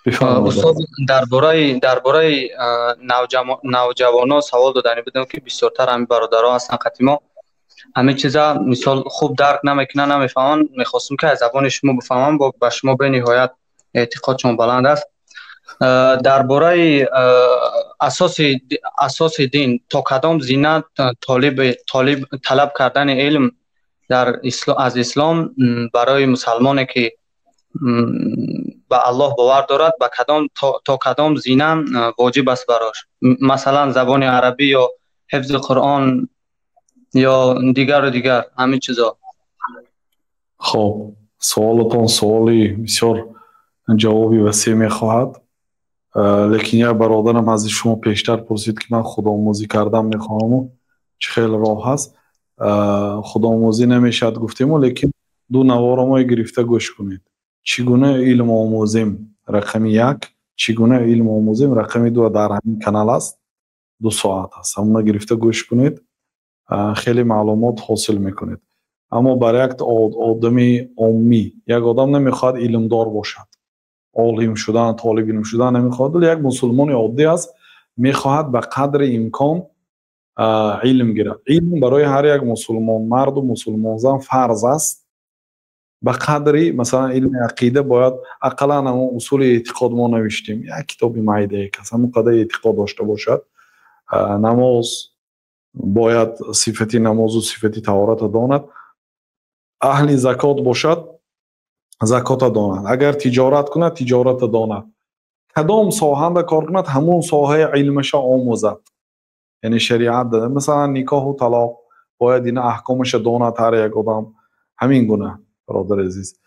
بفرمایید. استاد درباره نوجوانان سوال دادنی بودم که بسیارتر همین برادرها هستن خطی ما همه چیزا مثال خوب درک نمیکنن نمیفهمن. میخواستم که از زبان شما بفهمم با شما به نهایت اعتقاد شما بلند است. درباره اساس دین تا کدام زینت طلب کردن علم از اسلام برای مسلمانی که به الله باور دارد به کدام تا کدام زینه واجب است براش، مثلا زبان عربی یا حفظ قرآن یا دیگر همین چیزا. خب سوالتون سوالی بسیار جوابی وسیع میخواهد، لیکن یک برادرم از شما پیشتر پرسید که من خودآموزی کردم میخواهم چه خیلی راه هست. خودآموزی نمیشد گفتیم، لیکن دو نوار ما گرفته گوش کنید. چگونه علم آموزیم رقم 1، چگونه علم آموزیم رقم 2 در همین کانال است. 2 ساعت است، همون گرفته گوش کنید، خیلی معلومات حاصل میکنید. اما برای یک آدمی عامی، یک آدم نمیخواد علم دار باشد، عالم شدن طالب علم شدن نمیخواد، ولی یک مسلمان عادی است میخواهد به قدر امکان علم گیرد. علم برای هر یک مسلمان مرد و مسلمان زن فرض است. به قدری مثلا علم عقیده باید اقلا همون اصول اعتقاد ما نوشتیم، یک کتابی معیده کس همون قدر اعتقاد داشته باشد. نماز باید صفتی نماز و صفتی طهارت داند. اهل زکات باشد زکات داند. اگر تجارت کند تجارت داند. کدام ساحه کار کند همون ساحه علمش آموزد. یعنی شریعت داده، مثلا نکاح و طلاق باید این احکامش داند هر یک آدم. همین گونه برادر عزیز